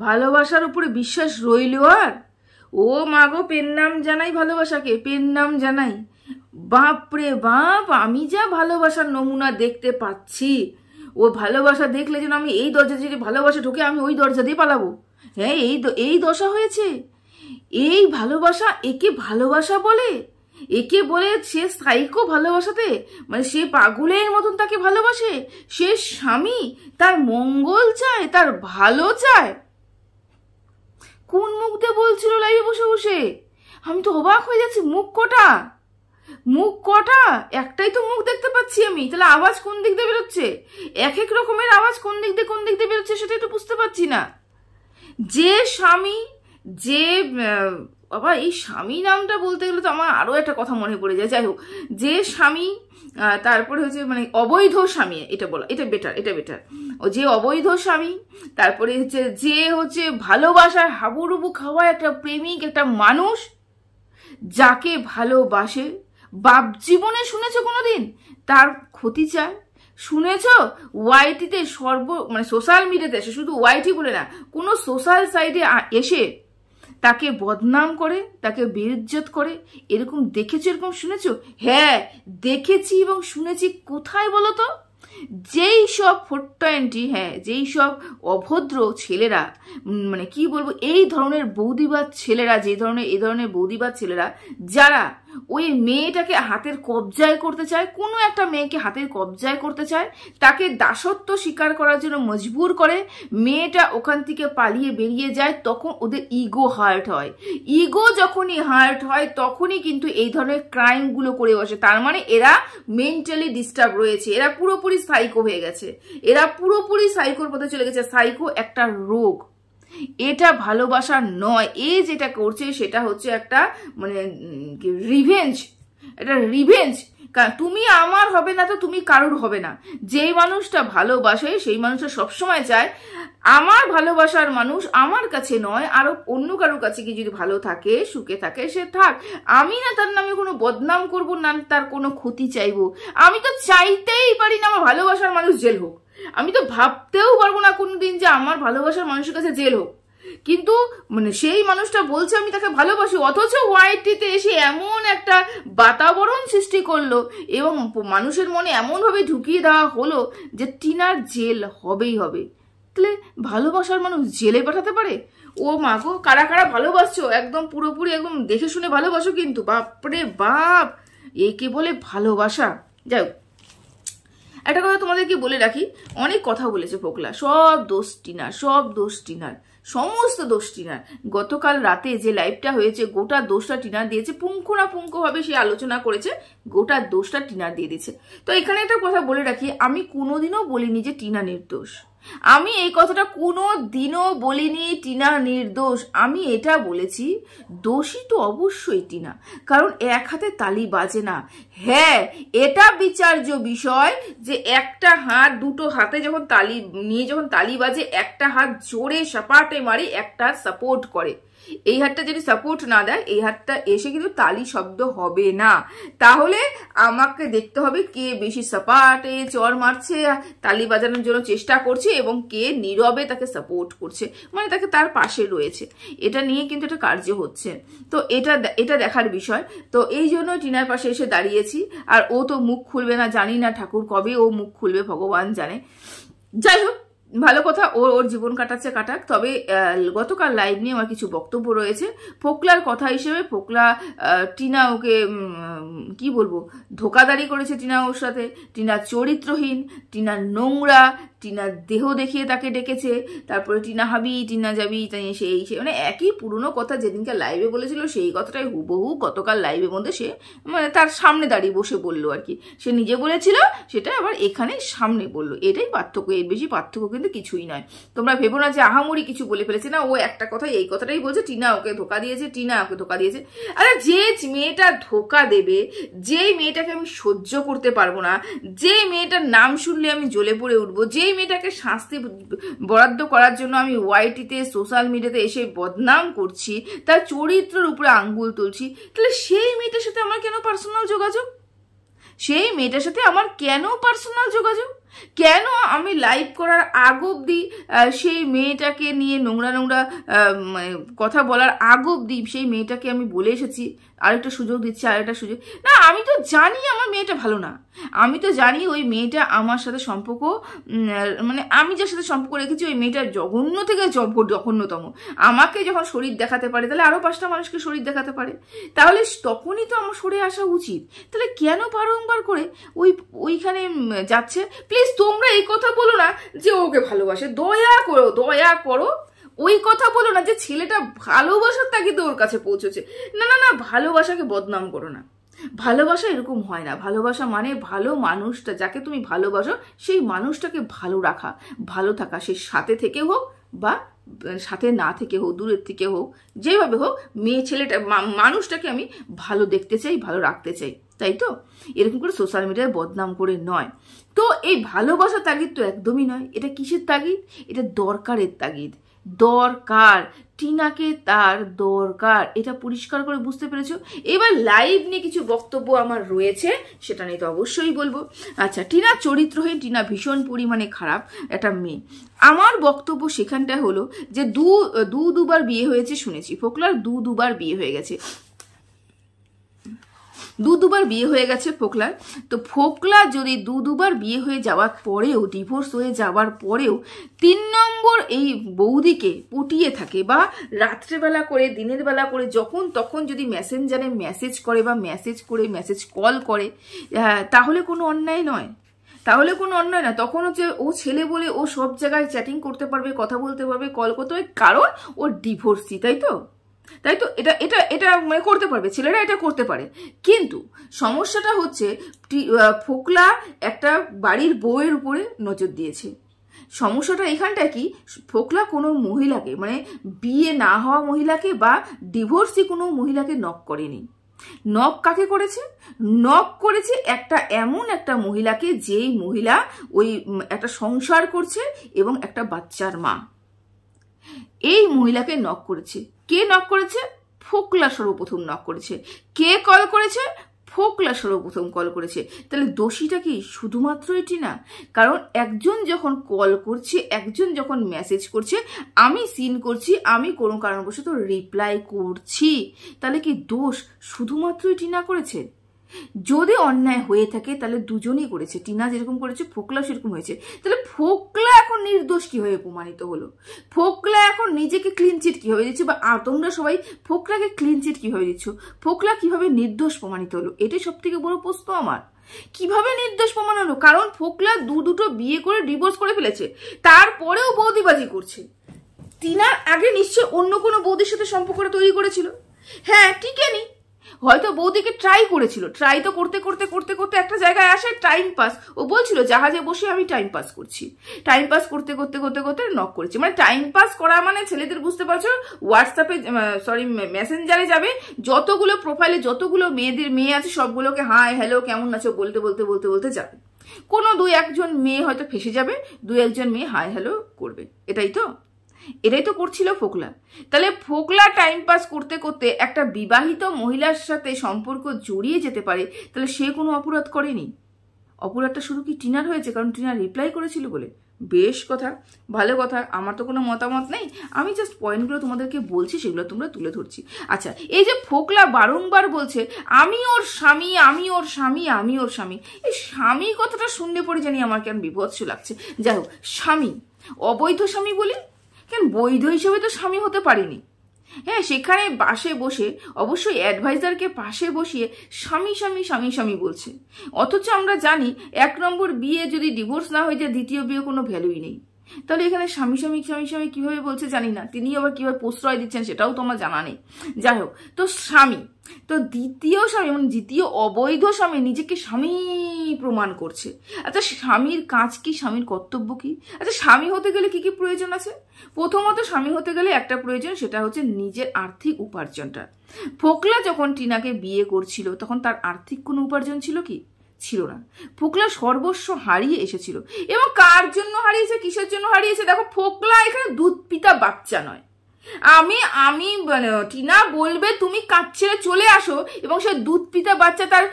ভালোবাসার উপরে বিশ্বাস রইল আর? ও মাগো, পেন নাম জানাই ভালোবাসাকে, পেন নাম জানাই। বাপরে বাপ, আমি যা ভালোবাসার নমুনা দেখতে পাচ্ছি, ও ভালোবাসা দেখলে যেন আমি এই দরজা, যদি ভালোবাসা ঢোকে আমি ওই দরজা দিয়ে পালাবো। হ্যাঁ, এই দশা হয়েছে। এই ভালোবাসা, একে ভালোবাসা বলে? একে বলে সে সাইকো ভালোবাসাতে, মানে সে পাগলের মতন তাকে ভালোবাসে। সে স্বামী, তার মঙ্গল চায়, তার ভালো চায়। কোন মুখ দিয়ে বলছিল লাইভে বসে বসে? আমি তো অবাক হয়ে যাচ্ছি। মুখ কটা, মুখ কটা? একটাই তো মুখ দেখতে পাচ্ছি আমি, তাহলে আওয়াজ কোন দিক দিয়ে বেরোচ্ছে? এক এক রকমের আওয়াজ কোন দিক দিয়ে বেরোচ্ছে সেটাই তো বুঝতে পারছি না। যে স্বামী, যে বাবা, এই স্বামী নামটা বলতে গেলে তো আমার আরো একটা কথা মনে পড়ে যায়। যাই হোক, যে স্বামী, তারপরে হচ্ছে মানে অবৈধ স্বামী, এটা বলা, এটা বেটার। ও যে অবৈধ স্বামী, তারপরে হচ্ছে যে হচ্ছে ভালোবাসার হাবুডুবু খাওয়া একটা প্রেমিক, একটা মানুষ যাকে ভালোবাসে। বাপ জীবনে শুনেছো কোনোদিন তার ক্ষতি চায়? শুনেছ ওয়াইটিতে মানে সোশ্যাল মিডিয়াতে এসে, শুধু ওয়াইটি বলে না, কোনো সোশ্যাল সাইটে এসে তাকে বদনাম করে, তাকে বেইজ্জত করে? এরকম দেখেছো, এরকম শুনেছো? হ্যাঁ, দেখেছি এবং শুনেছি। কোথায় বলো তো? যেই সব 420, হ্যাঁ, যেই সব অভদ্র ছেলেরা, মানে কি বলবো, এই ধরনের বৌদিবাদ ছেলেরা, এই ধরনের বৌদিবাদ ছেলেরা, যারা ওই মেয়েটাকে হাতের কবজায় করতে চায়, কোনো একটা মেয়েকে হাতের কবজায় করতে চায়, তাকে দাসত্ব স্বীকার করার জন্য মজবুর করে, মেয়েটা ওখান থেকে পালিয়ে বেরিয়ে যায়, তখন ওদের ইগো হার্ট হয়। ইগো যখনই হার্ট হয় তখনই কিন্তু এই ধরনের ক্রাইমগুলো করে বসে। তার মানে এরা মেন্টালি ডিস্টার্ব রয়েছে, এরা পুরোপুরি সাইকো হয়ে গেছে, এরা পুরোপুরি সাইকোর পথে চলে গেছে। সাইকো একটা রোগ, এটা ভালোবাসা নয়। এ যেটা করছে সেটা হচ্ছে একটা মানে রিভেঞ্জ, এটা রিভেঞ্জ। তুমি আমার হবে না তো তুমি কারুর হবে না। যেই মানুষটা ভালোবাসে সেই মানুষটা সবসময় চায় আমার ভালোবাসার মানুষ আমার কাছে নয়, আরো অন্য কারোর কাছে কি যদি ভালো থাকে, সুখে থাকে, সে থাক। আমি না তার নামে কোনো বদনাম করব, না তার কোনো ক্ষতি চাইবো। আমি তো চাইতেই পারি না আমার ভালোবাসার মানুষ জেল হোক। আমি তো ভাবতেও পারবো না কোনোদিন যে আমার ভালোবাসার মানুষের কাছে জেল হোক। কিন্তু মানে সেই মানুষটা বলছে আমি তাকে ভালোবাসি, অথচ ওয়াইটিতে এসে এমন একটা বাতাবরণ সৃষ্টি করলো এবং মানুষের মনে এমন ভাবে ঢুকিয়ে দেওয়া হলো যে টিনার জেল হবেই হবে। তাহলে ভালোবাসার মানুষ জেলে পাঠাতে পারে? ও মা গো, কারা কারা ভালোবাসছো, একদম পুরোপুরি একদম দেখে শুনে ভালোবাসো কিন্তু। বাপরে বাপ, একে বলে ভালোবাসা। যাই হোক, একটা কথা তোমাদেরকে বলে রাখি, অনেক কথা বলেছে ফোকলা, সব দোষ টিনার, সব দোষ টিনার, সমস্ত দোষ টিনার। গতকাল রাতে যে লাইভটা হয়েছে, গোটা দোষটা টিনার দিয়েছে, পুঙ্খানুপুঙ্খভাবে সে আলোচনা করেছে, গোটা দোষটা টিনার দিয়ে দিয়েছে। তো এখানে একটা কথা বলে রাখি, আমি কোনোদিনও বলিনি যে টিনা নির্দোষ। আমি এই কথাটা কোনো দিনও বলিনি টিনা নির্দোষ। আমি এটা বলেছি দোষী তো অবশ্যই টিনা, কারণ এক হাতে তালি বাজে না। হ্যাঁ, এটা বিচার্য বিষয় যে একটা হাত, দুটো হাতে যখন তালি নিয়ে যখন তালি বাজে, একটা হাত জোরে সাপাটে মারি, একটা সাপোর্ট করে। এই হাতটা যদি সাপোর্ট না দেয়, এই হাতটা এসে কিন্তু তালি শব্দ হবে না। তাহলে আমাকে দেখতে হবে কে বেশি সাপাটে চর মারছে, তালি বাজানোর জন্য চেষ্টা করছে, এবং কে নীরবে তাকে সাপোর্ট করছে, মানে তাকে তার পাশে রয়েছে। এটা নিয়ে কিন্তু এটা কার্য হচ্ছে। তো এটা দেখার বিষয়। তো এই জন্য টিনার পাশে এসে দাঁড়িয়েছি। আর ও তো মুখ খুলবে না, জানি না ঠাকুর কবে ও মুখ খুলবে, ভগবান জানে। যাই হোক, ভালো কথা, ওর জীবন কাটাচ্ছে, কাটাক। তবে গতকাল লাইভ নিয়ে আমার কিছু বক্তব্য রয়েছে। ফোকলার কথা হিসেবে, ফোকলা টিনা ওকে কি বলবো, ধোকাদারি করেছে টিনা ওর সাথে। টিনা চরিত্রহীন, টিনা নোংরা, টিনার দেহ দেখিয়ে তাকে ডেকেছে, তারপরে টিনা হাবি, টিনা যাবি, সেই মানে একই পুরনো কথা যেদিনকে লাইভে বলেছিল সেই কথাটাই হুবহু গতকাল লাইভের মধ্যে সে মানে তার সামনে দাঁড়িয়ে বসে বললো আর কি। সে নিজে বলেছিল সেটা আবার এখানে সামনে বললো, এটাই পার্থক্য, এর বেশি পার্থক্য কিন্তু কিছুই নয়। তোমরা ভেবো না যে আহামরি কিছু বলে ফেলেছে, না, ও একটা কথাই এই কথাটাই বলছে, টিনা ওকে ধোকা দিয়েছে, টিনা ওকে ধোকা দিয়েছে। আরে যে মেয়েটা ধোকা দেবে, যে মেয়েটাকে আমি সহ্য করতে পারবো না, যে মেয়েটার নাম শুনলে আমি জ্বলে পড়ে উঠবো, যে মেয়েটাকে শাস্তি বরাদ্দ করার জন্য আমি ওয়াইটিতে সোশ্যাল মিডিয়াতে এসে বদনাম করছি, তার চরিত্রের উপরে আঙ্গুল তুলছি, তাহলে সেই মেয়েটার সাথে আমার কেন পার্সোনাল যোগাযোগ? সেই মেয়েটার সাথে আমার কেন পার্সোনাল যোগাযোগ? কেন আমি লাইভ করার আগ অবধি সেই মেয়েটাকে নিয়ে নোংরা নোংরা কথা বলার আগ অবধি সেই মেয়েটাকে আমি বলে এসেছি আরেকটা সুযোগ দিচ্ছি, আরেকটা সুযোগ না। আমি তো জানি আমার মেয়েটা ভালো না, আমি তো জানি ওই মেয়েটা আমার সাথে সম্পর্ক মানে আমি যার সাথে সম্পর্ক রেখেছি ওই মেয়েটা জঘন্য থেকে জঘন্যতম। আমাকে যখন শরীর দেখাতে পারে তাহলে আরো 5টা মানুষকে শরীর দেখাতে পারে, তাহলে তখনই তো আমার সরে আসা উচিত। তাহলে কেন বারংবার করে ওইখানে যাচ্ছে? প্লিজ তোমরা এই কথা বলো না যে ওকে ভালোবাসে, দয়া করো দয়া করো ওই কথা বলো না যে ছেলেটা ভালোবাসার তাগিদে ওর কাছে পৌঁছেছে। না না না, ভালোবাসাকে বদনাম করো না। ভালোবাসা এরকম হয় না। ভালোবাসা মানে ভালো মানুষটা যাকে তুমি ভালোবাসো সেই মানুষটাকে ভালো রাখা, ভালো থাকা, সে সাথে থেকে হোক বা সাথে না থেকে হোক, দূরের থেকে হোক, যেভাবে হোক মেয়ে ছেলেটা মানুষটাকে আমি ভালো দেখতে চাই, ভালো রাখতে চাই, তাই তো? এরকম করে সোশ্যাল মিডিয়ায় বদনাম করে নয়। তো এই ভালোবাসা তাগিদ তো একদমই নয়। এটা কিসের তাগিদ? এটা দরকারের তাগিদ। দরকার, টিনাকে তার দরকার, এটা পরিষ্কার করে বুঝতে পেরেছো? এবার লাইভ নিয়ে কিছু বক্তব্য আমার রয়েছে, সেটা নিয়ে তো অবশ্যই বলবো। আচ্ছা, টিনা চরিত্রহীন, টিনা ভীষণ পরিমাণে খারাপ একটা মেয়ে। আমার বক্তব্য সেখানটায় হলো যে দুবার বিয়ে হয়েছে শুনেছি, ফোকলার দুবার বিয়ে হয়ে গেছে, দুবার বিয়ে হয়ে গেছে ফোকলার। তো ফোকলা যদি দুবার বিয়ে হয়ে যাওয়ার পরেও, ডিভোর্স হয়ে যাওয়ার পরেও 3 নম্বর এই বৌদিকে পটিয়ে থাকে বা রাত্রেবেলা করে দিনের বেলা করে যখন তখন যদি মেসেঞ্জারে মেসেজ করে বা মেসেজ কল করে, তাহলে কোনো অন্যায় নয়, তাহলে কোনো অন্যায় না। তখন হচ্ছে ও ছেলে বলে ও সব জায়গায় চ্যাটিং করতে পারবে, কথা বলতে পারবে, কল করতে পারবে, কারণ ও ডিভোর্সি, তাই তো? তাই তো? এটা এটা এটা মানে করতে পারবে, ছেলেরা এটা করতে পারে। কিন্তু সমস্যাটা হচ্ছে ফোকলা একটা বাড়ির বউয়ের উপরে নজর দিয়েছে। সমস্যাটা এখানটায় কি, ফোকলা কোনো মহিলাকে মানে বিয়ে না হওয়া মহিলাকে বা ডিভোর্সি কোনো মহিলাকে নক করেনি। নক কাকে করেছে? নক করেছে এমন একটা মহিলাকে, যেই মহিলা ওই একটা সংসার করছে এবং একটা বাচ্চার মা। এই মহিলাকে নক করেছে। কে নক করেছে? ফোকলা সর্বপ্রথম নক করেছে। কে কল করেছে? ফোকলা সর্বপ্রথম কল করেছে। তাহলে দোষীটা কি শুধুমাত্র এটি না? কারণ একজন যখন কল করছে, একজন যখন মেসেজ করছে, আমি সিন করছি, আমি কোনো কারণবশত রিপ্লাই করছি, তাহলে কি দোষ শুধুমাত্র টিনা করেছে? যদি অন্যায় হয়ে থাকে তাহলে দুজনেই করেছে, টিনা যেরকম করেছে ফোকলা সেরকম হয়েছে। তাহলে ফোকলা এখন নির্দোষ কিভাবে প্রমাণিত হলো? ফোকলা এখন নিজেকে ক্লিন চিট কিভাবে দিচ্ছে, বা তোমরা সবাই ফোকলাকে ক্লিন চিট কিভাবে দিচ্ছ? ফোকলা কিভাবে নির্দোষ প্রমাণিত হলো? এটাই সব থেকে বড় প্রশ্ন আমার। কিভাবে নির্দোষ প্রমাণ হলো? কারণ ফোকলা দুটো বিয়ে করে ডিভোর্স করে ফেলেছে, তারপরেও বৌদিবাজি করছে। টিনার আগে নিশ্চয় অন্য কোনো বৌদির সাথে সম্পর্কটা তৈরি করেছিল। হ্যাঁ, টিকেনি, হয়তো বৌদিকে ট্রাই করেছিল, ট্রাই তো করতে করতে করতে করতে একটা জায়গায় আসে টাইম পাস। ও বলছিল জাহাজে বসে আমি টাইম পাস করছি, টাইম পাস করতে করতে করতে করতে নক করেছি। মানে টাইম পাস করা মানে ছেলেদের বুঝতে পারছো, হোয়াটসঅ্যাপে মেসেঞ্জারে যাবে, যতগুলো প্রোফাইলে যতগুলো মেয়ে আছে সবগুলোকে হাই হ্যালো কেমন আছো বলতে বলতে বলতে বলতে যাবে। কোনো 2-1জন মেয়ে হয়তো ফেসে যাবে, 2-1জন মেয়ে হাই হ্যালো করবে। এটাই তো করছিল ফোকলা। তাহলে ফোকলা টাইম পাস করতে করতে একটা বিবাহিত মহিলার সাথে সম্পর্ক জড়িয়ে যেতে পারে, তাহলে সে কোনো অপরাধ করেনি। অপরাধটা শুধু কি টিনার হয়েছে কারণ টিনা রিপ্লাই করেছিল বলে? বেশ কথা, ভালো কথা, আমার তো কোনো মতামত নেই, আমি জাস্ট পয়েন্টগুলো তোমাদেরকে বলছি, সেগুলো তোমরা তুলে ধরছি। আচ্ছা, এই যে ফোকলা বারংবার বলছে আমি ওর স্বামী, আমি ওর স্বামী, আমি ওর স্বামী, এই স্বামী কথাটা শুনলে পরে জানি আমার কেন বিভৎস লাগছে। যাই হোক, স্বামী, অবৈধ স্বামী বলি কেন, বৈধ হিসেবে তো স্বামী হতে পারিনি। হ্যাঁ, সেখানে বাসে বসে অবশ্যই অ্যাডভাইজারকে পাশে বসিয়ে স্বামী স্বামী স্বামী স্বামী বলছে, অথচ আমরা জানি 1 নম্বর বিয়ে যদি ডিভোর্স না হয়ে যায় দ্বিতীয় বিয়ে কোনো ভ্যালুই নেই। তাহলে এখানে স্বামী স্বামী স্বামী স্বামী কিভাবে বলছে জানি না, তিনি আবার কিভাবে প্রশ্রয় দিচ্ছেন সেটাও তো আমার জানা নেই। যাই হোক, তো স্বামী, তো দ্বিতীয় স্বামী মানে দ্বিতীয় অবৈধ স্বামী নিজেকে স্বামী প্রমাণ করছে। আচ্ছা, স্বামীর কাজ কি, স্বামীর কর্তব্য কি? আচ্ছা, স্বামী হতে গেলে কি কি প্রয়োজন আছে? প্রথমত স্বামী হতে গেলে একটা প্রয়োজন, সেটা হচ্ছে নিজের আর্থিক উপার্জনটা। ফোকলা যখন টিনাকে বিয়ে করছিল তখন তার আর্থিক কোনো উপার্জন ছিল কি? ছিল না। ফোকলা সর্বস্ব হারিয়ে এসেছিল। এবং কার জন্য হারিয়েছে, কিসের জন্য হারিয়েছে? দেখো, ফোকলা এখানে দুধ পিতা বাচ্চা নয়। আমি টিনা বলবে তুমি কাজ ছেড়ে চলে আসো এবং সে দুধ পিতা বাচ্চা তার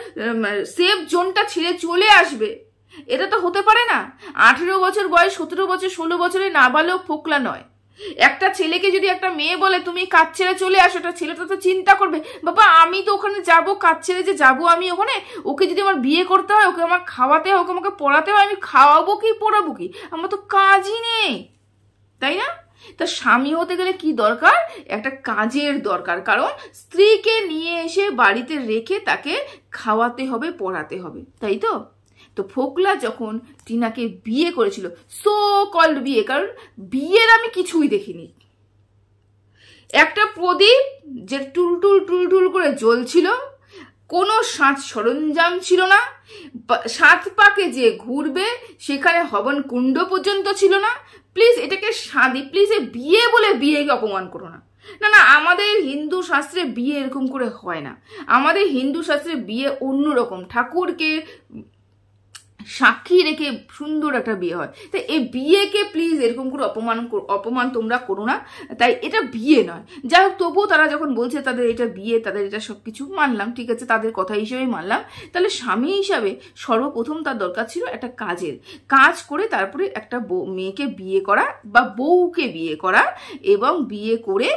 সেফ জোনটা ছেড়ে চলে আসবে, এটা তো হতে পারে না। 18 বছর বয়স, 17 বছর, 16 বছরে নাবালক ফোকলা নয়। একটা ছেলেকে যদি একটা মেয়ে বলে তুমি কাজ ছেড়ে চলে আসো, একটা ছেলেটা তো চিন্তা করবে, বাবা আমি তো ওখানে যাবো, কাজ ছেড়ে যে যাবো আমি ওখানে, ওকে যদি আমার বিয়ে করতে হয়, ওকে আমার খাওয়াতে হয়, ওকে আমাকে পড়াতে হয়, আমি খাওয়াবো কি পড়াবো কি? আমার তো কাজই নেই, তাই না? তা স্বামী হতে গেলে কি দরকার? একটা কাজের দরকার, কারণ স্ত্রীকে নিয়ে এসে বাড়িতে রেখে তাকে খাওয়াতে হবে, পড়াতে হবে, তাই তো? তো ফোকলা যখন টিনাকে বিয়ে করেছিল, সো কল্ড বিয়ে, কারণ বিয়ের আমি কিছুই দেখিনি, একটা প্রদীপ যে টুলটুল টুলটুল করে জ্বলছিল, কোনো সাজ সরঞ্জাম ছিল না, 7 পাকে যে ঘুরবে সেখানে হবন কুণ্ড পর্যন্ত ছিল না। প্লিজ এটাকে শাদি, প্লিজ বিয়ে বলে বিয়েকে অপমান করো না। না না, আমাদের হিন্দু শাস্ত্রে বিয়ে এরকম করে হয় না। আমাদের হিন্দু শাস্ত্রে বিয়ে অন্যরকম, ঠাকুরকে সাক্ষী রেখে সুন্দর একটা বিয়ে হয়। তাই এই বিয়েকে প্লিজ এরকম করে অপমান তোমরা করো না। তাই এটা বিয়ে নয়। যাই হোক, তবুও তারা যখন বলছে তাদের এটা বিয়ে, তাদের এটা সবকিছু মানলাম, ঠিক আছে, তাদের কথা হিসেবেই মানলাম। তাহলে স্বামী হিসাবে সর্বপ্রথম তার দরকার ছিল একটা কাজের, কাজ করে তারপরে একটা মেয়েকে বিয়ে করা বা বউকে বিয়ে করা এবং বিয়ে করে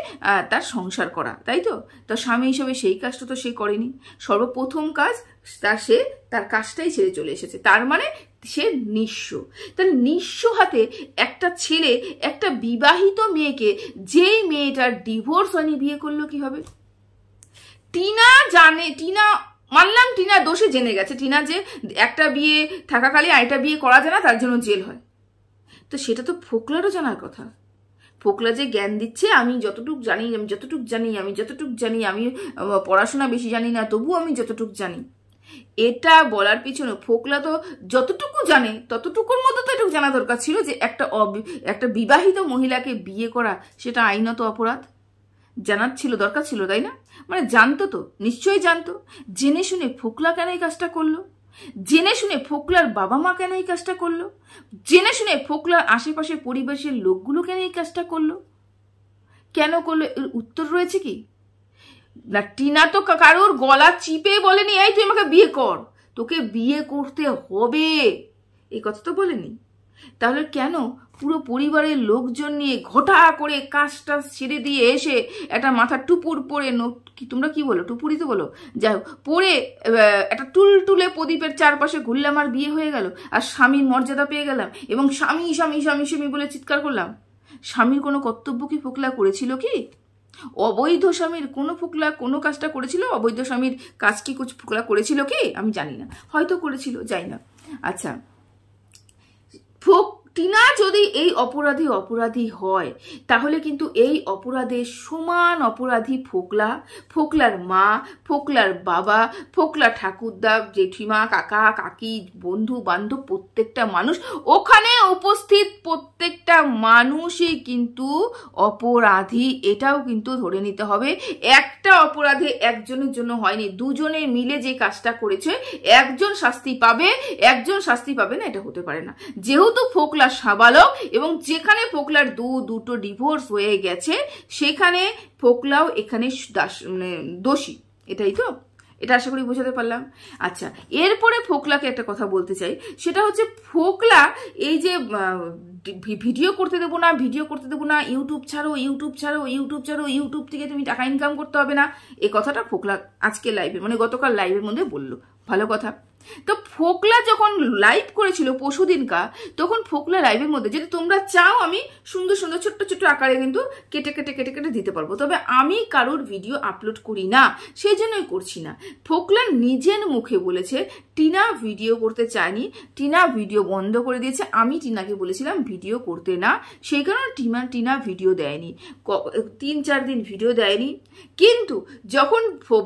তার সংসার করা, তাই তো? তো স্বামী হিসাবে সেই কাজটা তো সে করেনি। সর্বপ্রথম কাজ সে তার কাজটাই ছেড়ে চলে এসেছে, তার মানে সে নিঃস্ব। তার নিঃস্ব হাতে একটা ছেলে একটা বিবাহিত মেয়েকে, যেই মেয়েটার ডিভোর্স হয়নি, বিয়ে করলো কিভাবে? টিনা জানে, টিনা মানলাম টিনা দোষে জেনে গেছে, টিনা যে একটা বিয়ে থাকাকালে আরেকটা বিয়ে করা যায় না, তার জন্য জেল হয়। তো সেটা তো ফোকলারও জানার কথা। ফোকলা যে জ্ঞান দিচ্ছে, আমি যতটুক জানি, আমি পড়াশোনা বেশি জানি না, তবু আমি যতটুক জানি, এটা বলার পিছনে ফোকলা তো যতটুকু জানে ততটুকুর মধ্যে তো এটুকু জানা দরকার ছিল যে একটা বিবাহিত মহিলাকে বিয়ে করা সেটা আইনত অপরাধ। জানার ছিল, দরকার ছিল, তাই না? মানে জানতো তো, নিশ্চয়ই জানতো। জেনে শুনে ফোকলা কেন এই কাজটা করলো? জেনে শুনে ফোকলার বাবা মা কেন এই কাজটা করলো? জেনে শুনে ফোকলার আশেপাশে পরিবেশের লোকগুলো কেন এই কাজটা করলো? কেন করলো? এর উত্তর রয়েছে কি না? টিনা তো কারোর গলা চিপে বলেনি এই তুই আমাকে বিয়ে কর, তোকে বিয়ে করতে হবে, এই কথা তো বলেনি। তাহলে কেন পুরো পরিবারের লোকজন নিয়ে ঘটা করে কাজটা ছেড়ে দিয়ে এসে একটা মাথা টুপুর পরে, কি তোমরা কি বলো, টুপুরি তো বলো, যাই হোক, পরে একটা টুলটুলে প্রদীপের চারপাশে ঘুরলে আমার বিয়ে হয়ে গেল, আর স্বামীর মর্যাদা পেয়ে গেলাম, এবং স্বামী স্বামী স্বামী স্বামী বলে চিৎকার করলাম। স্বামীর কোনো কর্তব্য কি ফোকলা করেছিল কি? অবৈধ স্বামীর কোনো ফোকলা কোনো কাজটা করেছিল? অবৈধ স্বামীর কাজ কি ফোকলা করেছিল কি? আমি জানি না, হয়তো করেছিল, যাই না। আচ্ছা, টিনা যদি এই অপরাধী হয়, তাহলে কিন্তু এই অপরাধের সমান অপরাধী ফোকলা, ফোকলার মা, ফোকলার বাবা, ফোকলা ঠাকুরদা, জেঠিমা, কাকা কাকি, বন্ধু বান্ধব, প্রত্যেকটা মানুষ, ওখানে উপস্থিত প্রত্যেকটা মানুষই কিন্তু অপরাধী। এটাও কিন্তু ধরে নিতে হবে। একটা অপরাধে একজনের জন্য হয়নি, দুজনে মিলে যে কাজটা করেছে, একজন শাস্তি পাবে, একজন শাস্তি পাবে না, এটা হতে পারে না। যেহেতু ফোকলা সাবালক এবং যেখানে ফোকলার দুটো ডিভোর্স হয়ে গেছে, সেখানে ফোকলাও এখানে দোষী, এটাই তো? এটা আশা করি বোঝাতে পারলাম। আচ্ছা, এরপরে ফোকলাকে একটা কথা বলতে চাই, সেটা হচ্ছে ফোকলা এই যে ভিডিও করতে দেবো না, ইউটিউব ছাড়ো, ইউটিউব থেকে তুমি টাকা ইনকাম করতে হবে না, এই কথাটা ফোকলা আজকে লাইভে, মানে গতকাল লাইভের মধ্যে বললো, ভালো কথা। তো ফোকলা যখন লাইভ করেছিল পরশুদিনকা, তখন ফোকলা লাইভের মধ্যে, যদি তোমরা চাও আমি সুন্দর সুন্দর ছোট্ট ছোট্ট আকারে কিন্তু কেটে কেটে কেটে কেটে দিতে পারবো, তবে আমি কারোর ভিডিও আপলোড করি না, সেই জন্যই করছি না। ফোকলা নিজের মুখে বলেছে টিনা ভিডিও করতে চায়নি, টিনা ভিডিও বন্ধ করে দিয়েছে, আমি টিনাকে বলেছিলাম ভিডিও করতে না, সেই কারণে টিনা ভিডিও দেয়নি, 3-4 দিন ভিডিও দেয়নি। কিন্তু যখন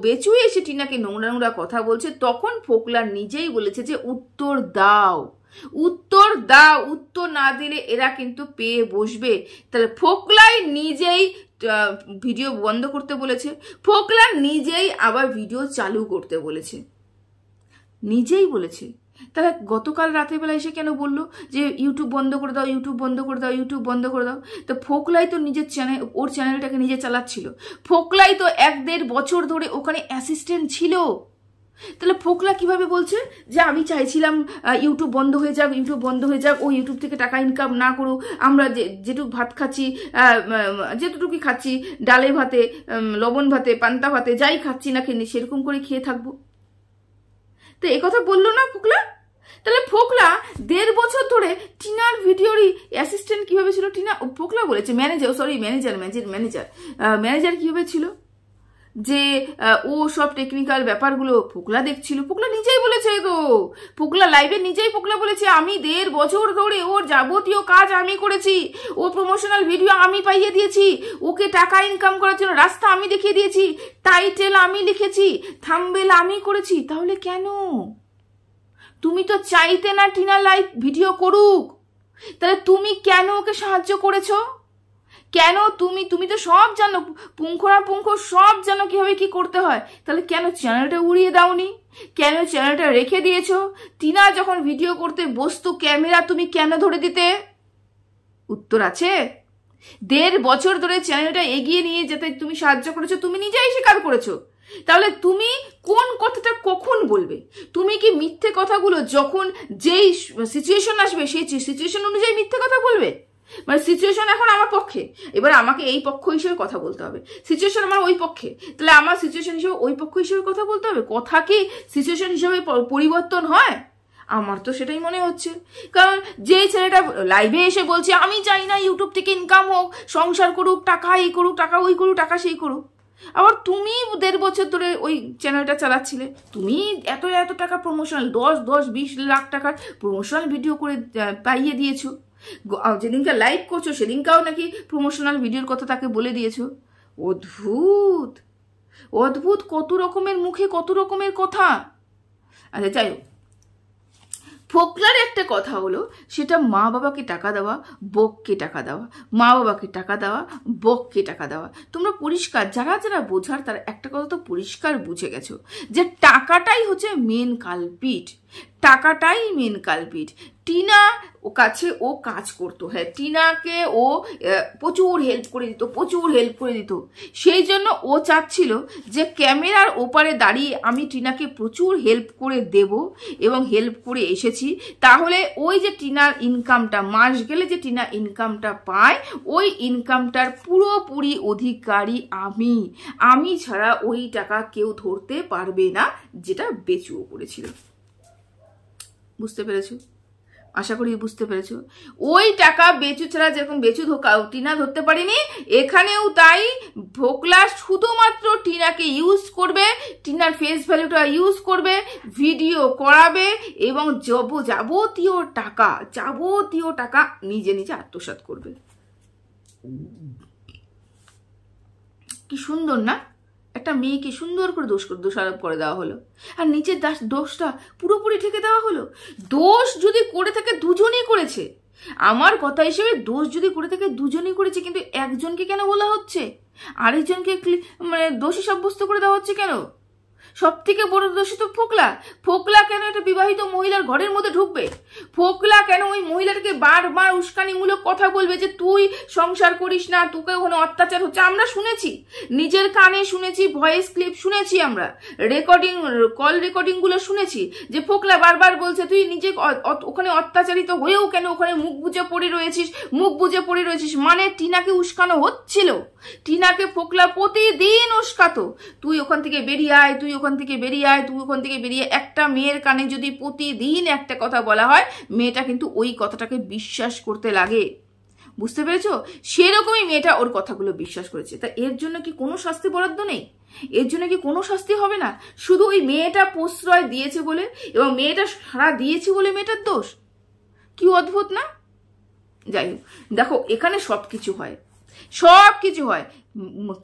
বেচু এসে টিনাকে নোংরা নোংরা কথা বলছে, তখন ফোকলা নিজেই বলেছে যে উত্তর দাও, উত্তর না দিলে এরা কিন্তু পেয়ে বসবে। তাহলে ফোকলাই নিজেই ভিডিও বন্ধ করতে বলেছে, ফোকলা নিজেই আবার ভিডিও চালু করতে বলেছে, নিজেই বলেছে। তাহলে গতকাল রাতের বেলা এসে কেন বললো যে ইউটিউব বন্ধ করে দাও, ইউটিউব বন্ধ করে দাও? তো ফোকলাই তো নিজের ওর চ্যানেলটাকে নিজে চালাচ্ছিল, ফোকলাই তো 1-1.5 বছর ধরে ওখানে অ্যাসিস্ট্যান্ট ছিল, তাহলে ফোকলা কিভাবে বলছে যে আমি চাইছিলাম ইউটিউব বন্ধ হয়ে যাক, ইউটিউব বন্ধ হয়ে যাক, ও ইউটিউব থেকে টাকা ইনকাম না করুক, আমরা যেটুকু ভাত খাচ্ছি, যেটুকুই খাচ্ছি, ডালে ভাতে, লবণ ভাতে, পান্তা ভাতে, যাই খাচ্ছি না খেয়ে সেরকম করে খেয়ে থাকবো। তো একথা বললো না ফোকলা? তাহলে ফোকলা 1.5 বছর ধরে টিনার ভিডিওরই অ্যাসিস্ট্যান্ট কিভাবে ছিল? ফোকলা বলেছে ম্যানেজার কিভাবে ছিল, যে ও সব টেকনিক্যাল ব্যাপারগুলো ফোকলা দেখছিল। ফোকলা নিজেই বলেছে তো, ফোকলা লাইভে নিজেই ফোকলা বলেছে আমি 1.5 বছর ধরে ওর যাবতীয় কাজ আমি করেছি, ও প্রমোশনাল ভিডিও আমি পাইয়ে দিয়েছি, ওকে টাকা ইনকাম করার জন্য রাস্তা আমি দেখিয়ে দিয়েছি, টাইটেল আমি লিখেছি, থাম্বনেল আমি করেছি। তাহলে কেন? তুমি তো চাইতে না টিনা লাইভ ভিডিও করুক, তাহলে তুমি কেন ওকে সাহায্য করেছো? কেন? তুমি তো সব জানো, পুঙ্খ সব জানো কিভাবে কি করতে হয়, তাহলে কেন চ্যানেলটা উড়িয়ে দাওনি? কেন চ্যানেলটা রেখে দিয়েছো? টিনা যখন ভিডিও করতে বসতো ক্যামেরা তুমি কেন ধরে দিতে? উত্তর আছে। 1.5 বছর ধরে চ্যানেলটা এগিয়ে নিয়ে যেতে তুমি সাহায্য করেছো, তুমি নিজেই স্বীকার করেছো। তাহলে তুমি কোন কথাটা কখন বলবে? তুমি কি মিথ্যে কথাগুলো যখন যেই সিচুয়েশন আসবে সেই সিচুয়েশন অনুযায়ী মিথ্যে কথা বলবে? মানে সিচুয়েশন এখন আমার পক্ষে, এবার আমাকে এই পক্ষ হিসেবে কথা বলতে হবে। সিচুয়েশন আমার ওই পক্ষে, তাহলে আমার সিচুয়েশন হিসেবে ওই পক্ষ হিসেবে কথা বলতে হবে। কথা কি সিচুয়েশন হিসেবে পরিবর্তন হয়? আমার তো সেটাই মনে হচ্ছে। কারণ যে ছেলেটা লাইভে এসে বলছে আমি চাই না ইউটিউব থেকে ইনকাম হোক, সংসার করুক, টাকা এই করুক, টাকা ওই করুক, টাকা সেই করুক, আবার তুমি 1.5 বছর ধরে ওই চ্যানেলটা চালাচ্ছিলে, তুমি এত টাকা প্রমোশনাল 10-20 লাখ টাকার প্রমোশনাল ভিডিও করে পাইয়ে দিয়েছো। যেদিনকে লাইভ করছো সেদিনকাও নাকি প্রমোশনাল ভিডিওর কথা তাকে বলে দিয়েছো। অদ্ভুত অদ্ভুত, কত রকমের মুখে কত রকমের কথা। আচ্ছা যাই হোক, ফোকলার একটা কথা হলো সেটা মা বাবাকে টাকা দেওয়া, বককে টাকা দেওয়া, মা বাবাকে টাকা দেওয়া, বককে টাকা দেওয়া। তোমরা পরিষ্কার, যারা যারা বোঝার তারা একটা কথা তো পরিষ্কার বুঝে গেছো যে টাকাটাই হচ্ছে মেন কালপিট, টাকাটাই মেন কালপিট। টিনা ও কাছে ও কাজ করতো, হ্যাঁ টিনাকে ও প্রচুর হেল্প করে দিত, সেই জন্য ও চাচ্ছিল যে ক্যামেরার ওপারে দাঁড়িয়ে আমি টিনাকে প্রচুর হেল্প করে দেব এবং হেল্প করে এসেছি, তাহলে ওই যে টিনার ইনকামটা মাস গেলে যে টিনা ইনকামটা পায় ওই ইনকামটার পুরোপুরি অধিকারী আমি ছাড়া ওই টাকা কেউ ধরতে পারবে না, যেটা বেচুও করেছিল। বুঝতে পেরেছো? আশা করি বুঝতে পেরেছো। ওই টাকা বেচু ছাড়া, যেরকম বেচু টিনা ধরতে পারেনি, এখানেও তাই। ফোকলা শুধুমাত্র টিনাকে ইউজ করবে, টিনার ফেস ভ্যালুটা ইউজ করবে, ভিডিও করাবে এবং যাবতীয় টাকা নিজে আত্মসাৎ করবে। কি সুন্দর না? একটা মেয়েকে সুন্দর করে দোষারোপ করে দেওয়া হলো, আর নিচের দোষটা পুরোপুরি ঠেকে দেওয়া হলো। দোষ যদি করে থাকে দুজনেই করেছে, আমার কথা হিসেবে দোষ যদি করে থাকে দুজনেই করেছে, কিন্তু একজনকে কেন বলা হচ্ছে, আরেকজনকে মানে দোষী সাব্যস্ত করে দেওয়া হচ্ছে কেন? সব থেকে বড় দোষী তো ফোকলা কেন একটা বিবাহিত মহিলার ঘরের মধ্যে ঢুকবে? ফোকলা কেন ওই মহিলাটাকে বারবার উস্কানিমূলক কথা বলবে যে তুই সংসার করিস না, তোকে ওখানে অত্যাচার হচ্ছে? আমরা শুনেছি, নিজের কানে শুনেছি, ভয়েস ক্লিপ শুনেছি, আমরা কল রেকর্ডিং গুলো শুনেছি যে ফোকলা বারবার বলছে তুই নিজে ওখানে অত্যাচারিত হয়েও কেন ওখানে মুখ বুজে পড়ে রয়েছিস। মানে টিনাকে উস্কানো হচ্ছিল, টিনাকে ফোকলা প্রতিদিন উস্কাতো, তুই ওখান থেকে বেরিয়ে আয়, তুই ওখান থেকে বেরিয়ে। একটা মেয়ের কানে যদি প্রতিদিন একটা কথা বলা হয়, মেয়েটা কিন্তু ওই কথাটাকে বিশ্বাস করতে লাগে। বুঝতে পেরেছো? সেরকমই মেয়েটা ওর কথাগুলো বিশ্বাস করেছে। তা এর জন্য কি কোনো শাস্তি বরাদ্দ নেই? এর জন্য কি কোনো শাস্তি হবে না? শুধু ওই মেয়েটা প্রশ্রয় দিয়েছে বলে এবং মেয়েটা সাড়া দিয়েছে বলে মেয়েটার দোষ? কি অদ্ভুত না? যাই হোক, দেখো এখানে সবকিছু হয়।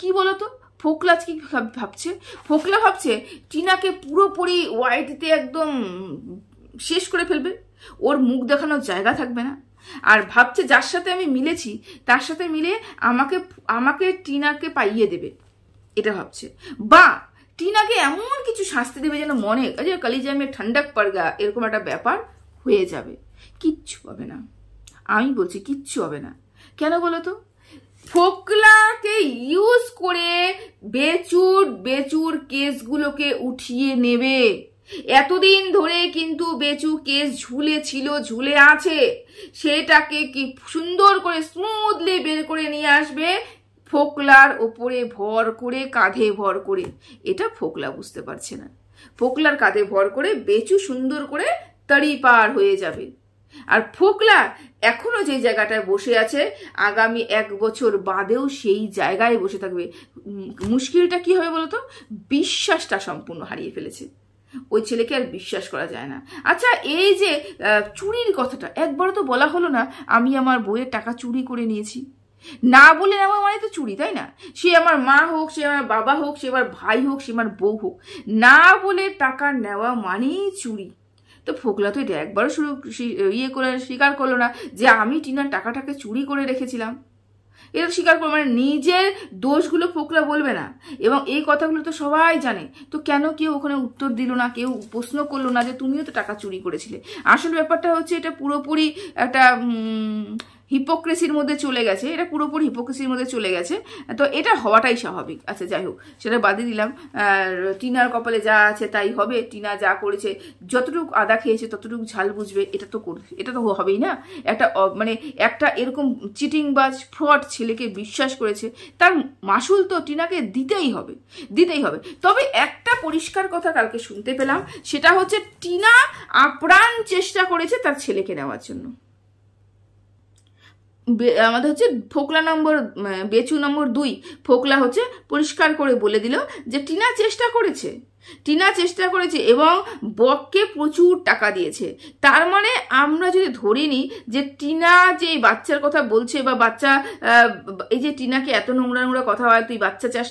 কি বলতো, ফোকলা কি ভাবছে? ফোকলা ভাবছে টিনাকে পুরোপুরি ওয়াইটিতে একদম শেষ করে ফেলবে, ওর মুখ দেখানোর জায়গা থাকবে না। আর ভাবছে যার সাথে আমি মিলেছি তার সাথে মিলে আমাকে টিনাকে পাইয়ে দেবে, এটা ভাবছে। বা টিনাকে এমন কিছু শাস্তি দেবে যেন মনে কলিজা মে ঠান্ডাক পড় গা, এরকম একটা ব্যাপার হয়ে যাবে। কিচ্ছু হবে না, আমি বলছি কিচ্ছু হবে না। কেন বলো তো? ফোকলাকে ইউজ করে বেচুর কেসগুলোকে উঠিয়ে নেবে। এতদিন ধরে কিন্তু বেচু কেস ঝুলে ছিল, ঝুলে আছে, সেটাকে কি সুন্দর করে স্মুথলি বের করে নিয়ে আসবে ফোকলার ওপরে ভর করে, কাঁধে ভর করে। এটা ফোকলা বুঝতে পারছে না। ফোকলার কাঁধে ভর করে বেচু সুন্দর করে তাড়ি পার হয়ে যাবে। আর ফোকলা এখনো যে জায়গাটায় বসে আছে, আগামী 1 বছর বাদেও সেই জায়গায় বসে থাকবে। মুশকিলটা কি হবে বলতো? বিশ্বাসটা সম্পূর্ণ হারিয়ে ফেলেছে। ওই ছেলেকে আর বিশ্বাস করা যায় না। আচ্ছা, এই যে চুরির কথাটা একবারও তো বলা হলো না আমি আমার বইয়ের টাকা চুরি করে নিয়েছি। না বলে নেওয়া মানে তো চুরি, তাই না? সে আমার মা হোক, সে আমার বাবা হোক, সে আমার ভাই হোক, সে আমার বউ হোক, না বলে টাকা নেওয়া মানেই চুরি। তো ফোকলা তো এটা একবারও স্বীকার করলো না যে আমি টিনার টাকাটাকে চুরি করে রেখেছিলাম। এটা স্বীকার করবো, মানে নিজের দোষগুলো ফোকলা বলবে না। এবং এই কথাগুলো তো সবাই জানে, তো কেন কেউ ওখানে উত্তর দিল না, কেউ প্রশ্ন করলো না যে তুমিও তো টাকা চুরি করেছিলে? আসল ব্যাপারটা হচ্ছে এটা পুরোপুরি একটা হিপোক্রেসির মধ্যে চলে গেছে, এটা পুরোপুরি হিপোক্রেসির মধ্যে চলে গেছে। তো এটা হওয়াটাই স্বাভাবিক। আচ্ছা যাই হোক, সেটা বাদই দিলাম। টিনার কপালে যা আছে তাই হবে। টিনা যা করেছে, যতটুকু আদা খেয়েছে ততটুকু ঝাল বুঝবে, এটা তো হবেই না। একটা এরকম চিটিং বা ফ্রড ছেলেকে বিশ্বাস করেছে, তার মাসুল তো টিনাকে দিতেই হবে। তবে একটা পরিষ্কার কথা কালকে শুনতে পেলাম, সেটা হচ্ছে টিনা আপ্রাণ চেষ্টা করেছে তার ছেলেকে নেওয়ার জন্য। আমাদের হচ্ছে বেচু নম্বর 2 ফোকলা হচ্ছে পরিষ্কার করে বলে দিল যে টিনা চেষ্টা করেছে এবং বককে প্রচুর টাকা দিয়েছে। তার মানে আমরা যদি ধরে নিই যে টিনা যে বাচ্চার কথা বলছে, বা বাচ্চা এই যে টিনাকে এত নোংরা কথা হয়, তুই বাচ্চা চাস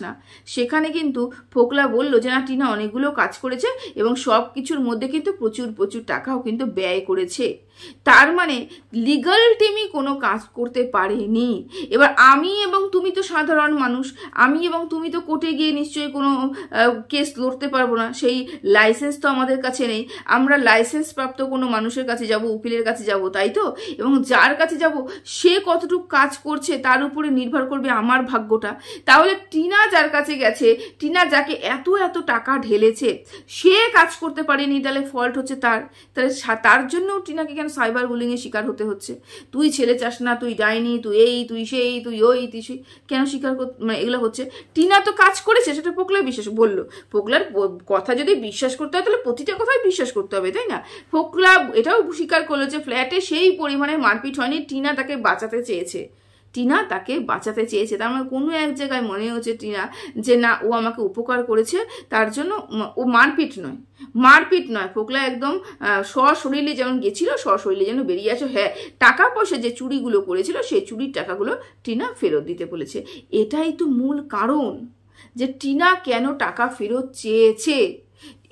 না, সেখানে কিন্তু ফোকলা বলল যে না, টিনা অনেকগুলো কাজ করেছে এবং সব কিছুর মধ্যে কিন্তু প্রচুর টাকাও কিন্তু ব্যয় করেছে। তার মানে লিগাল টিমই কোনো কাজ করতে পারেনি। এবার আমি এবং তুমি তো সাধারণ মানুষ, আমি এবং তুমি তো কোর্টে গিয়ে নিশ্চয়ই কোনো কেস লড়তে পারবো না, সেই লাইসেন্স তো আমাদের কাছে নেই। আমরা লাইসেন্স প্রাপ্ত কোনো মানুষের কাছে যাব, উকিলের কাছে যাব, তাই তো? এবং যার কাছে যাব সে কতটুকু কাজ করছে তার উপরে নির্ভর করবে আমার ভাগ্যটা। তাহলে টিনা যার কাছে গেছে, টিনা যাকে এত টাকা ঢেলেছে, সে কাজ করতে পারেনি, তাহলে ফল্ট হচ্ছে তাহলে তার জন্য টিনাকে কেন সাইবার বুলিং এর শিকার হতে হচ্ছে? তুই ছেলে চাস না, তুই ডাইনি, তুই এই, তুই সেই, তুই ওই, তুই সেই, কেন শিকার এগুলো হচ্ছে? টিনা তো কাজ করেছে, সেটা ফোকলা বিশ্বাস বললো। ফোকলার কথা যদি বিশ্বাস করতে হয় তাহলে প্রতিটা কথাই বিশ্বাস করতে হবে, তাই না? ফোকলা এটাও স্বীকার করলো যে ফ্ল্যাটে সেই পরিমাণে মারপিট হয়নি, টিনা তাকে বাঁচাতে চেয়েছে। তার মানে কোনো এক জায়গায় মনে হচ্ছে টিনা যে না, ও আমাকে উপকার করেছে, তার জন্য ও মারপিট নয়। ফোকলা একদম সশরীরে যেমন গেছিল, সশরীরে যেন বেরিয়ে আসে। হ্যাঁ, টাকা পয়সা যে চুরিগুলো করেছিল সেই চুরির টাকাগুলো টিনা ফেরত দিতে বলেছে। এটাই তো মূল কারণ যে টিনা কেন টাকা ফেরত চেয়েছে।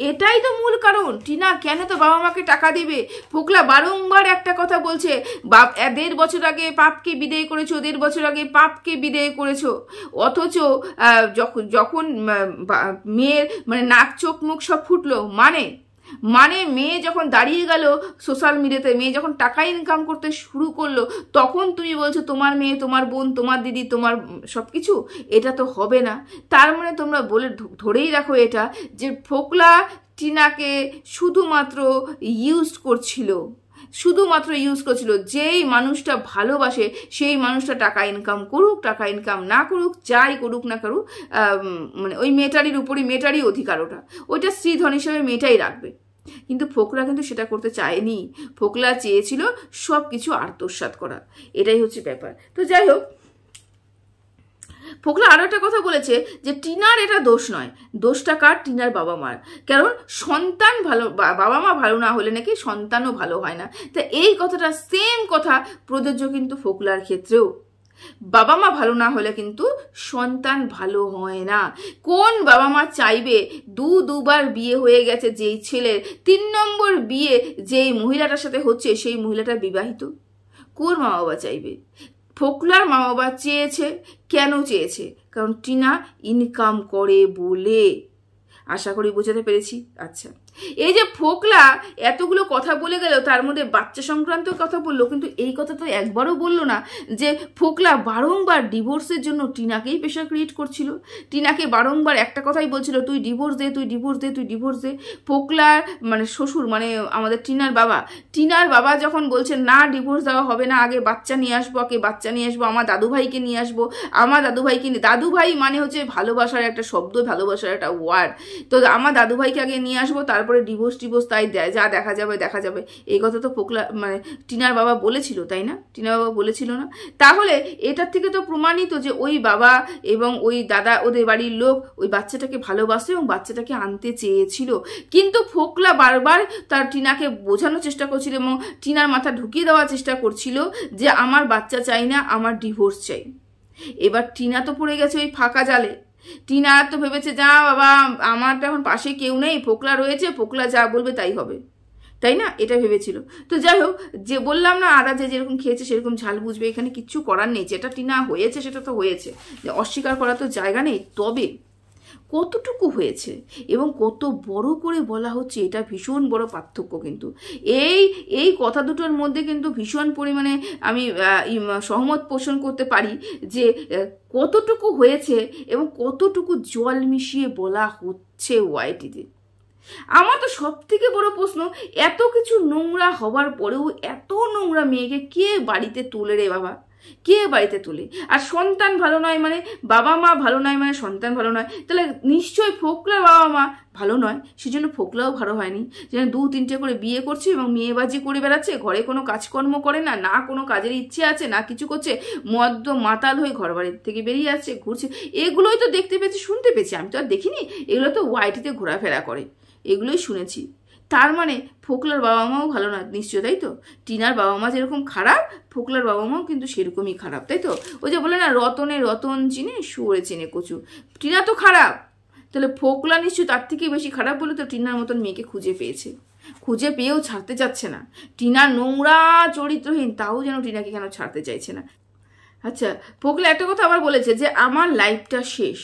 এটাই তো মূল কারণ। টিনা কেন তো বাবা মাকে টাকা দেবে? ফোকলা বারংবার একটা কথা বলছে, 1.5 বছর আগে পাপকে বিদেয় করেছো, 1.5 বছর আগে পাপকে বিদেয় করেছো। অথচ যখন মেয়ের নাক চোখ মুখ সব ফুটলো, মানে মেয়ে যখন দাঁড়িয়ে গেল সোশ্যাল মিডিয়াতে, মেয়ে যখন টাকা ইনকাম করতে শুরু করলো, তখন তুমি বলছো তোমার মেয়ে, তোমার বোন, তোমার দিদি, তোমার সবকিছু। এটা তো হবে না। তার মানে তোমরা ধরেই রাখো এটা যে ফোকলা টিনাকে শুধুমাত্র ইউজ করছিল। যেই মানুষটা ভালোবাসে সেই মানুষটা টাকা ইনকাম করুক, টাকা ইনকাম না করুক, যাই করুক না করুক, ওই মেয়েটারির উপরই, মেয়েটারই অধিকার ওইটা স্ত্রীধন হিসেবে মেয়েটাই রাখবে। কিন্তু ফোকলা কিন্তু সেটা করতে চায়নি। ফোকলা চেয়েছিল সব কিছু আত্মসাৎ করা। এটাই হচ্ছে ব্যাপার। তো যাই হোক, ফোকলা আরো একটা কথা বলেছে যে টিনার এটা দোষ নয়, দোষটা কার? টিনার বাবা মার। কারণ সন্তান ভালো, বাবা মা ভালো না হলে নাকি সন্তানও ভালো হয় না। তা এই কথাটা সেম কথা প্রযোজ্য কিন্তু ফোকলার ক্ষেত্রেও। বাবা মা ভালো না হলে কিন্তু সন্তান ভালো হয় না। কোন বাবা মা চাইবে দুবার বিয়ে হয়ে গেছে যেই ছেলের 3 নম্বর বিয়ে যেই মহিলাটার সাথে হচ্ছে সেই মহিলাটা বিবাহিত? কোন মা বাবা চাইবে? ফোকলার মা বাবা চেয়েছে। কেন চেয়েছে? কারণ টিনা ইনকাম করে বলে। আশা করি বোঝাতে পেরেছি। আচ্ছা, এই যে ফোকলা এতগুলো কথা বলে গেল, তার মধ্যে বাচ্চা সংক্রান্ত কথা বললো, কিন্তু এই কথা তো একবারও বললো না যে ফোকলা বারংবার ডিভোর্সের জন্য টিনাকেই প্রেশার ক্রিয়েট করছিল। টিনাকে বারংবার একটা কথাই বলছিল, তুই ডিভোর্স দে, তুই ডিভোর্স দে, তুই ডিভোর্স দে। ফোকলার মানে শ্বশুর, মানে আমাদের টিনার বাবা যখন বলছে না ডিভোর্স দেওয়া হবে না, আগে বাচ্চা নিয়ে আসবো, আমার দাদুভাইকে নিয়ে আসবো, দাদুভাই মানে হচ্ছে ভালোবাসার একটা শব্দ, ভালোবাসার একটা ওয়ার্ড। তো আমার দাদুভাইকে আগে নিয়ে আসবো, তারপরে ডিভোর্স তাই দেয়, যা দেখা যাবে। এই কথা তো ফোকলা মানে টিনার বাবা বলেছিল, তাই না? টিনার বাবা বলেছিল না? তাহলে এটার থেকে তো প্রমাণিত যে ওই বাবা এবং ওই দাদা, ওদের বাড়ির লোক ওই বাচ্চাটাকে ভালোবাসে এবং বাচ্চাটাকে আনতে চেয়েছিল। কিন্তু ফোকলা বারবার তার টিনাকে বোঝানোর চেষ্টা করছিল এবং টিনার মাথা ঢুকিয়ে দেওয়ার চেষ্টা করছিল যে আমার বাচ্চা চাই না, আমার ডিভোর্স চাই। এবার টিনা তো পড়ে গেছে ওই ফাঁকা জালে। টিনা তো ভেবেছে যা বাবা, আমার তো এখন পাশে কেউ নেই, ফোকলা রয়েছে, ফোকলা যা বলবে তাই হবে, তাই না? এটা ভেবেছিল। তো যাই হোক, যে বললাম না আদা যে যেরকম খেয়েছে সেরকম ঝাল বুঝবে, এখানে কিচ্ছু করার নেই। যেটা টিনা হয়েছে সেটা তো হয়েছে, অস্বীকার করার তো জায়গা নেই। তবে কতটুকু হয়েছে এবং কত বড় করে বলা হচ্ছে, এটা ভীষণ বড় পার্থক্য। কিন্তু এই কথা দুটোর মধ্যে কিন্তু ভীষণ পরিমাণে আমি সহমত পোষণ করতে পারি যে কতটুকু হয়েছে এবং কতটুকু জল মিশিয়ে বলা হচ্ছে ওয়াইটিতে। আমার তো সব থেকে বড় প্রশ্ন, এত কিছু নোংরা হবার পরেও এত নোংরা মেয়েকে কে বাড়িতে তুলে রে বাবা? কে বাড়িতে তুলে? আর সন্তান ভালো নয় মানে, বাবা মা ভালো নয় মানে সন্তান ভালো নয়, তাহলে নিশ্চয়ই ফোকলার বাবা মা ভালো নয়, সেজন্য ফোকলাও ভালো হয়নি। যেন 2-3টে করে বিয়ে করছে এবং মেয়েবাজি করে বেড়াচ্ছে, ঘরে কোনো কাজকর্ম করে না, না কোনো কাজের ইচ্ছে আছে, না কিছু করছে, মদ্য মাতাল হয়ে ঘর বাড়ির থেকে বেরিয়ে আসছে, ঘুরছে। এগুলোই তো দেখতে পেয়েছি, শুনতে পেয়েছি, আমি তো আর দেখিনি। এগুলো তো ওয়াইটিতে ঘোরাফেরা করে, এগুলোই শুনেছি। তার মানে ফোকলার বাবা মাও ভালো না নিশ্চয়, তাই তো? টিনার বাবা মা যেরকম খারাপ, ফোকলার বাবা মাও কিন্তু সেরকমই খারাপ, তাই তো? ওই যে বলে না, রতন চিনে শুয়োরে চিনে কচু। টিনা তো খারাপ, তাহলে ফোকলা নিশ্চয়ই তার থেকে বেশি খারাপ বলে তো টিনার মতন মেয়েকে খুঁজে পেয়েছে। খুঁজে পেয়েও ছাড়তে চাচ্ছে না। টিনা নোংরা চরিত্রহীন, তাও যেন টিনাকে কেন ছাড়তে চাইছে না। আচ্ছা, ফোকলা একটা কথা আবার বলেছে যে আমার লাইফটা শেষ,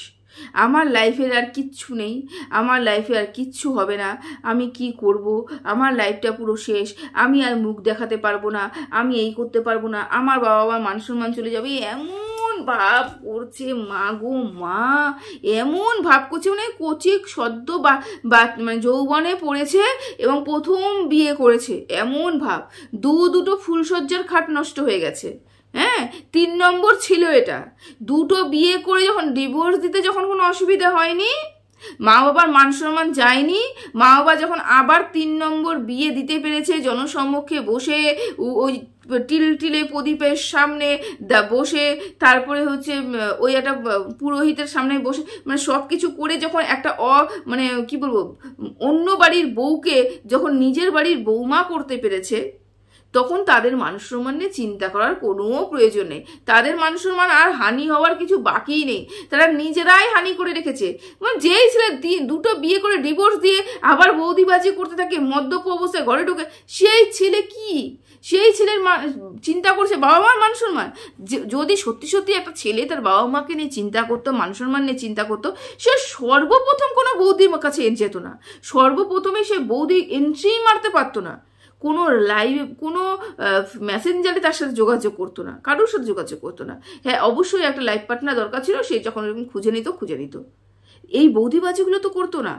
আমার লাইফের আর কিচ্ছু নেই, আমার লাইফে আর কিচ্ছু হবে না, আমি কি করব, আমার লাইফটা পুরো শেষ, আমি আর মুখ দেখাতে পারবো না, আমি এই করতে পারবো না, আমার বাবা মার মান সম্মান চলে যাবে, এমন ভাব করছে। মা গো মা, এমন ভাব করছে মানে কচি সদ্য বা মানে যৌবনে পড়েছে এবং প্রথম বিয়ে করেছে, এমন ভাব। দুটো ফুলসজ্জার খাট নষ্ট হয়ে গেছে। হ্যাঁ, 3 নম্বর ছিল এটা। 2টো বিয়ে করে যখন ডিভোর্স দিতে যখন কোনো অসুবিধা হয়নি, মা বাবার মান সম্মান যায়নি, মা বাবা যখন আবার 3 নম্বর বিয়ে দিতে পেরেছে, জনসম্মুখে বসে ওই টিলে প্রদীপের সামনে বসে, তারপরে হচ্ছে ওই একটা পুরোহিতের সামনে বসে, মানে সব কিছু করে যখন একটা মানে কি বলবো, অন্য বাড়ির বউকে যখন নিজের বাড়ির বৌমা করতে পেরেছে, তখন তাদের মান সম্মান নিয়ে চিন্তা করার কোনো প্রয়োজন নেই। তাদের মান সম্মান আর হানি হওয়ার কিছু বাকিই নেই, তারা নিজেরাই হানি করে রেখেছে। যেই ছেলে 2টো বিয়ে করে ডিভোর্স দিয়ে আবার বৌদিবাজি করতে থাকে, মদ্যপ অবস্থায় ঘরে ঢোকে, সেই ছেলে কি, সেই ছেলের চিন্তা করছে বাবা মার মান সম্মান? যদি সত্যি সত্যি একটা ছেলে তার বাবা মাকে নিয়ে চিন্তা করতো, মান সম্মান নিয়ে চিন্তা করতো, সে সর্বপ্রথম কোনো বৌদির কাছে যেত না, সর্বপ্রথমে সে বৌদি এন্ট্রি মারতে পারতো না, কোনো লাইভ কোনো মেসেঞ্জারে তার সাথে যোগাযোগ করতো না, কারোর সাথে যোগাযোগ করতো না। হ্যাঁ, অবশ্যই একটা লাইফ পার্টনার দরকার ছিল, সে যখন এরকম খুঁজে নিত। এই বৌদিবাজিগুলো তো করতো না।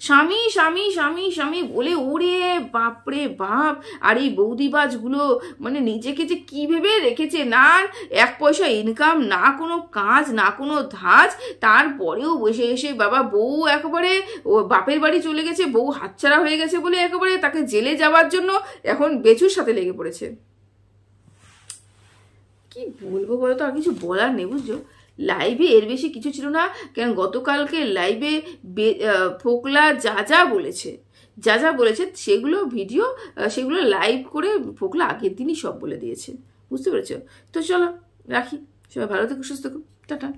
স্বামী স্বামী স্বামী স্বামী বলে ওরে বাপরে বাপ। আর এই বৌদিবাজগুলো মানে নিজেকে যে কি ভেবে রেখেছে, না 1 পয়সা ইনকাম, না কোনো কাজ, না কোনো ধাজ, তারপরেও বসে এসে বাবা বউ একেবারে ও বাপের বাড়ি চলে গেছে, বউ হাতছাড়া হয়ে গেছে বলে একেবারে তাকে জেলে যাওয়ার জন্য এখন বেচুর সাথে লেগে পড়েছে। কি বলবো বলো তো, আর কিছু বলার নেই, বুঝছো? লাইভে এর বেশি কিছু ছিল না। কেন গতকালকে লাইভে ফোকলা যা বলেছে সেগুলো ভিডিও, সেগুলো লাইভ করে ফোকলা আগের দিনই সব বলে দিয়েছে, বুঝতে পেরেছো? তো চলো রাখি, সবাই ভালো থেকো, সুস্থ থেকো, টাটা।